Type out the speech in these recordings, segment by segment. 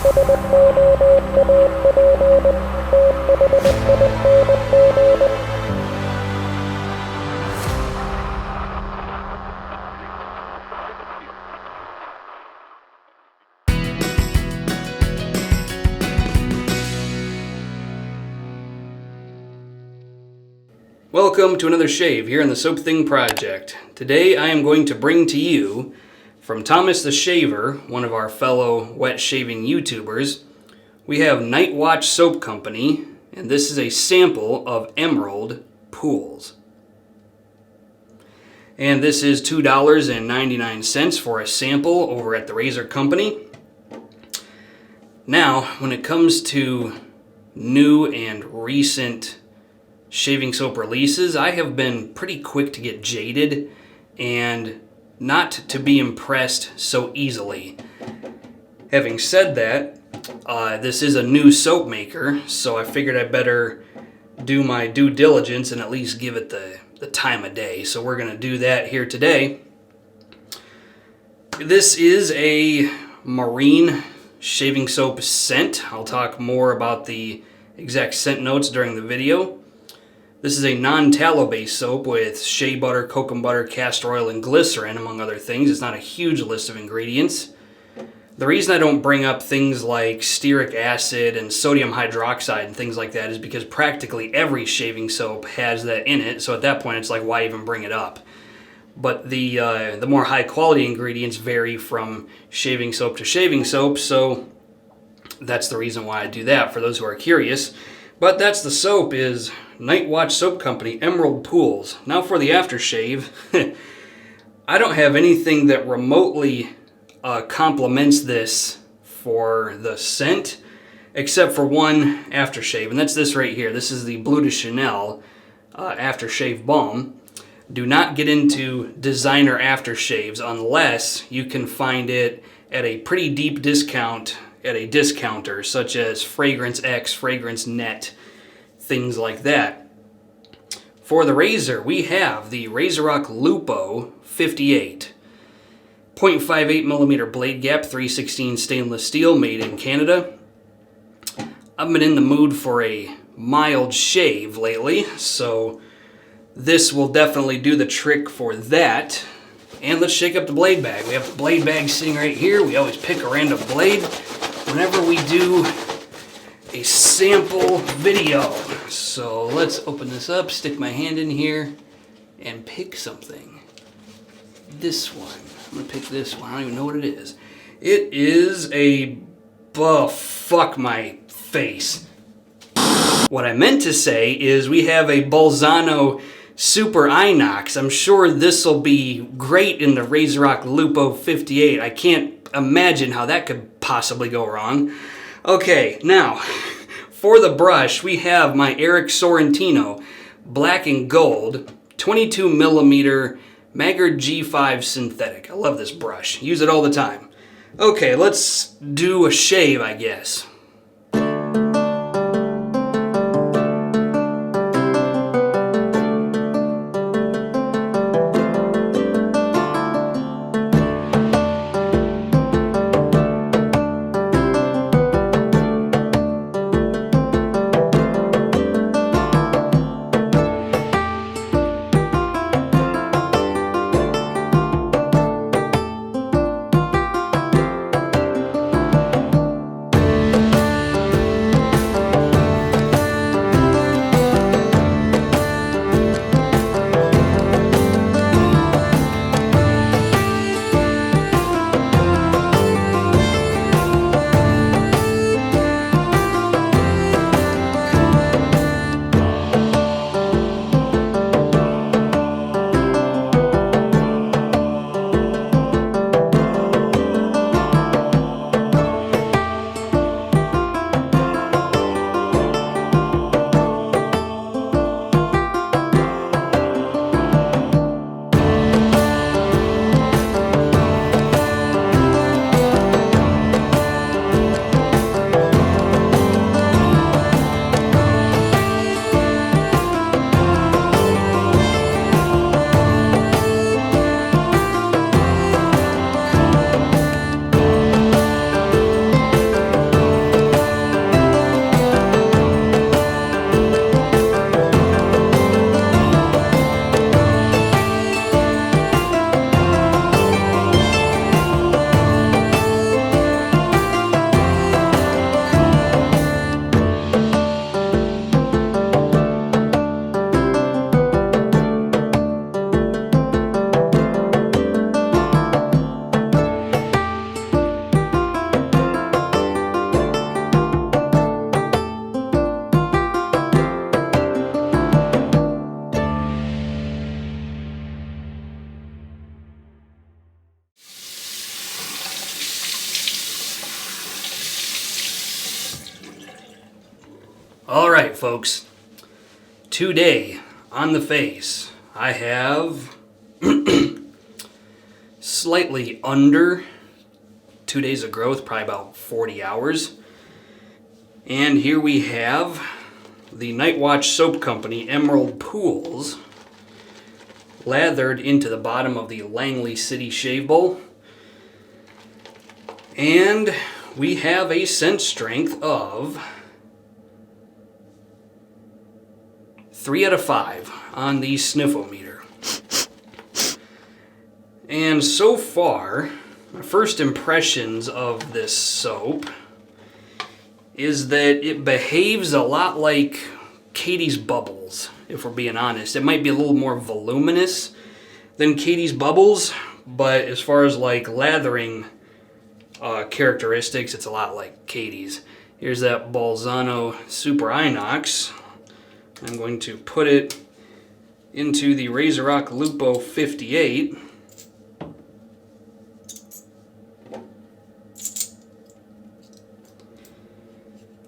Welcome to another shave here in the Soap Thing Project. Today I am going to bring to you, from Thomas the Shaver, one of our fellow wet shaving YouTubers, we have Night Watch Soap Company, and this is a sample of Emerald Pools. And this is $2.99 for a sample over at the Razor Company. Now, when it comes to new and recent shaving soap releases, I have been pretty quick to get jaded and not to be impressed so easily. Having said that, this is a new soap maker, so I figured I better do my due diligence and at least give it the time of day. So we're going to do that here today. This is a marine shaving soap scent. I'll talk more about the exact scent notes during the video. This is a non-tallow based soap with shea butter, cocoa butter, castor oil, and glycerin, among other things. It's not a huge list of ingredients. The reason I don't bring up things like stearic acid and sodium hydroxide and things like that is because practically every shaving soap has that in it, so at that point it's like, why even bring it up? But the more high quality ingredients vary from shaving soap to shaving soap, so that's the reason why I do that, for those who are curious. But the soap is Night Watch Soap Company Emerald Pools. Now for the aftershave, I don't have anything that remotely complements this for the scent, except for one aftershave, and that's this right here. This is the Bleu de Chanel aftershave balm. Do not get into designer aftershaves unless you can find it at a pretty deep discount at a discounter, such as Fragrance X, Fragrance Net, things like that. For the razor, we have the RazoRock Lupo 58. 0.58 millimeter blade gap, 316 stainless steel, made in Canada. I've been in the mood for a mild shave lately, so this will definitely do the trick for that. And let's shake up the blade bag. We have the blade bag sitting right here. We always pick a random blade whenever we do a sample video. So let's open this up, stick my hand in here, and pick something. This one. I'm gonna pick this one. I don't even know what it is. It is a... fuck my face. What I meant to say is we have a Bolzano Super Inox. I'm sure this will be great in the RazoRock Lupo 58. I can't imagine how that could possibly go wrong. Okay, now, for the brush, we have my Eric Sorrentino black and gold 22 millimeter Maggard G5 synthetic. I love this brush. Use it all the time. Okay, let's do a shave, I guess. Alright folks, today on the face I have slightly under 2 days of growth, probably about 40 hours. And here we have the Night Watch Soap Company Emerald Pools lathered into the bottom of the Langley City Shave Bowl. And we have a scent strength of 3 out of 5 on the sniffometer. And so far, my first impressions of this soap is that it behaves a lot like Katie's Bubbles, if we're being honest. It might be a little more voluminous than Katie's Bubbles, but as far as like lathering characteristics, it's a lot like Katie's. Here's that Balsano Super Inox. I'm going to put it into the RazoRock Lupo 58.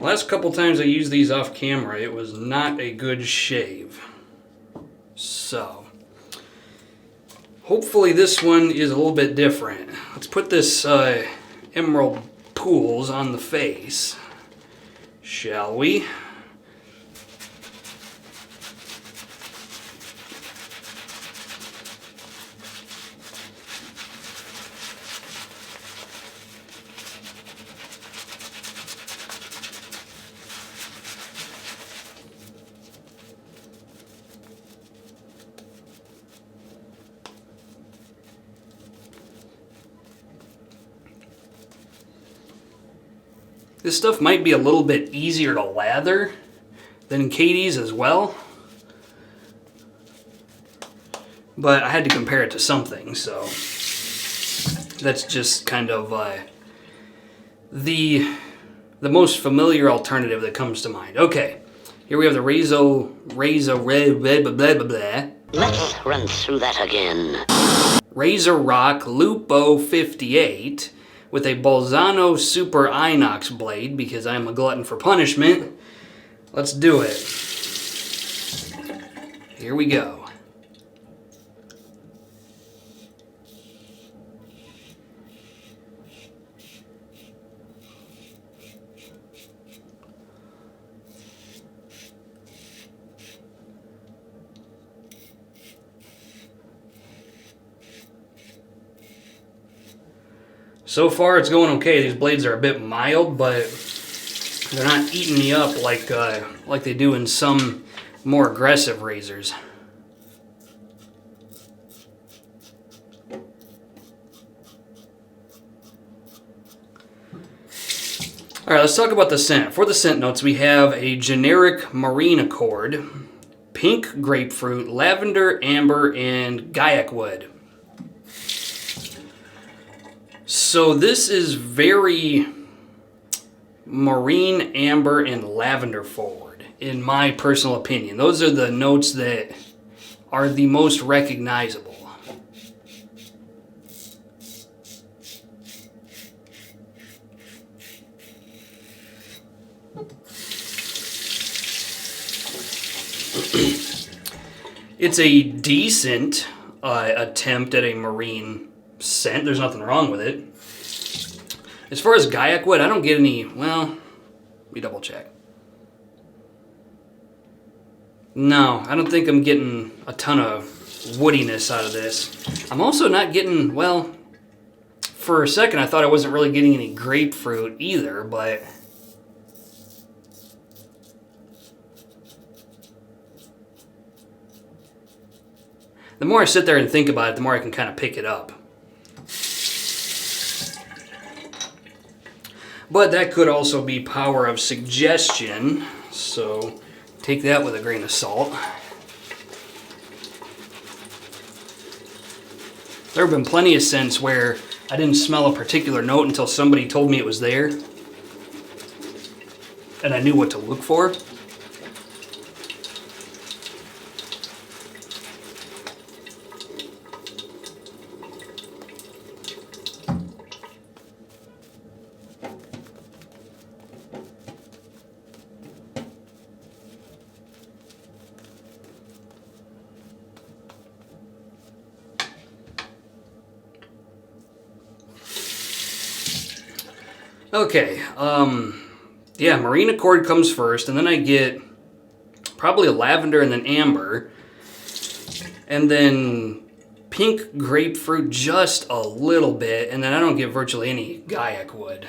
Last couple times I used these off camera, it was not a good shave. So, hopefully this one is a little bit different. Let's put this Emerald Pools on the face, shall we? This stuff might be a little bit easier to lather than Katie's as well, but I had to compare it to something, so that's just kind of the most familiar alternative that comes to mind. Okay, here we have the Let's run through that again. RazoRock Lupo 58 with a Balsano Super Inox blade, because I'm a glutton for punishment. Let's do it. Here we go. So far it's going okay. These blades are a bit mild, but they're not eating me up like they do in some more aggressive razors. Alright, let's talk about the scent. For the scent notes, we have a generic marine accord, pink grapefruit, lavender, amber, and gaiac wood. So this is very marine, amber, and lavender forward, in my personal opinion. Those are the notes that are the most recognizable. It's a decent attempt at a marine scent. There's nothing wrong with it. As far as gaiac wood, I don't get any, well, let me double check. No, I don't think I'm getting a ton of woodiness out of this. I'm also not getting, well, for a second I thought I wasn't really getting any grapefruit either, but the more I sit there and think about it, the more I can kind of pick it up. But that could also be power of suggestion, so take that with a grain of salt. There have been plenty of scents where I didn't smell a particular note until somebody told me it was there, and I knew what to look for. Okay, yeah, Marine Accord comes first, and then I get probably a lavender and then amber, and then pink grapefruit just a little bit, and then I don't get virtually any Gaiac wood.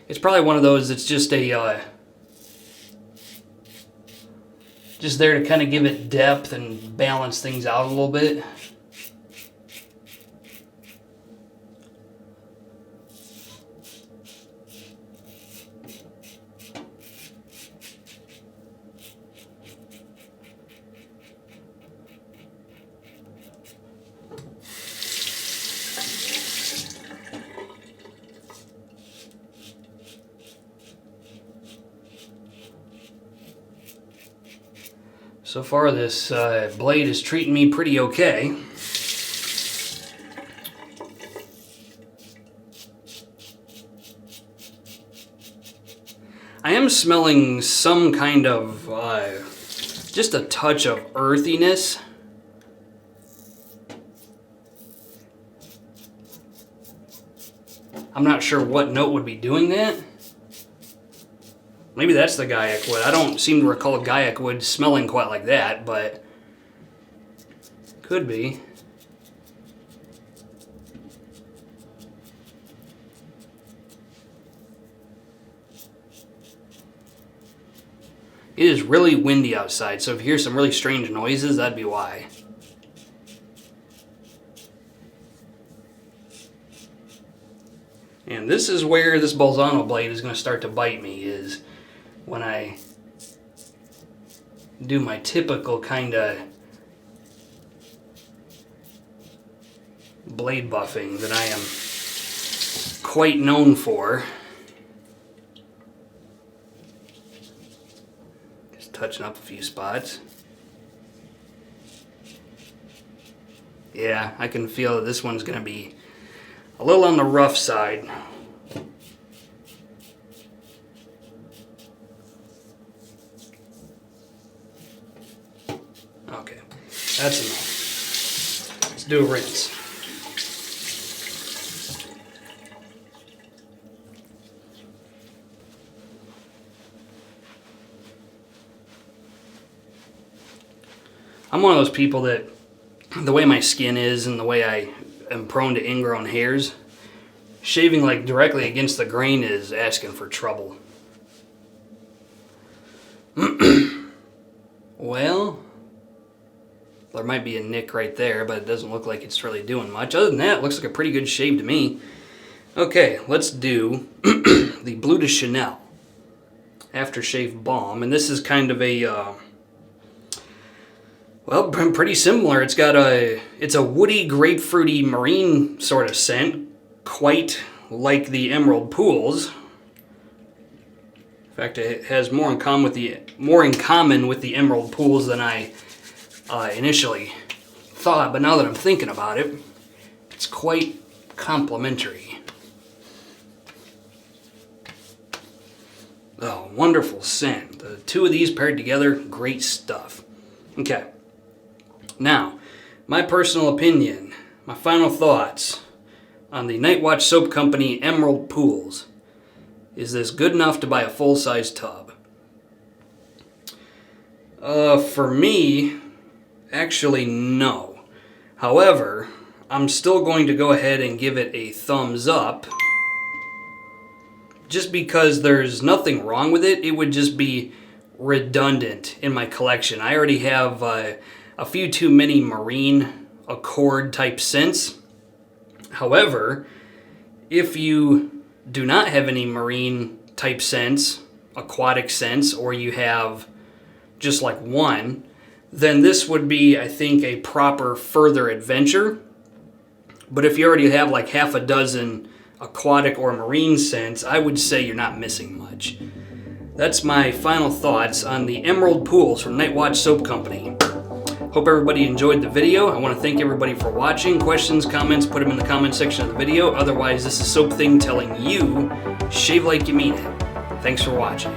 It's probably one of those that's just a just there to kind of give it depth and balance things out a little bit. So far this blade is treating me pretty okay. I am smelling some kind of, just a touch of earthiness. I'm not sure what note would be doing that. Maybe that's the Gaiac wood. I don't seem to recall Gaiac wood smelling quite like that, but could be. It is really windy outside, so if you hear some really strange noises, that'd be why. And this is where this Bolzano blade is going to start to bite me, is when I do my typical kind of blade buffing that I am quite known for. Just touching up a few spots. Yeah, I can feel that this one's going to be a little on the rough side. Okay, that's enough. Let's do a rinse. I'm one of those people that, the way my skin is and the way I am prone to ingrown hairs, shaving like directly against the grain is asking for trouble. Well, there might be a nick right there, but it doesn't look like it's really doing much. Other than that, it looks like a pretty good shave to me. Okay, let's do the Bleu de Chanel Aftershave Balm, and this is kind of a well, pretty similar. It's a woody, grapefruity, marine sort of scent, quite like the Emerald Pools. In fact, it has more in common with the Emerald Pools than I initially thought. But now that I'm thinking about it, it's quite complementary. Oh, wonderful scent. The two of these paired together, great stuff. Okay. Now, my personal opinion, my final thoughts on the Night Watch Soap Company Emerald Pools. Is this good enough to buy a full-size tub? For me, actually no. However, I'm still going to go ahead and give it a thumbs up. Just because there's nothing wrong with it, it would just be redundant in my collection. I already have a few too many Marine Accord type scents. However, if you do not have any marine type scents, aquatic scents, or you have just like one, then this would be, I think, a proper further adventure. But if you already have like half a dozen aquatic or marine scents, I would say you're not missing much. That's my final thoughts on the Emerald Pools from Night Watch Soap Company. Hope everybody enjoyed the video. I want to thank everybody for watching. Questions, comments, put them in the comment section of the video. Otherwise, this is Soap Thing telling you, shave like you mean it. Thanks for watching.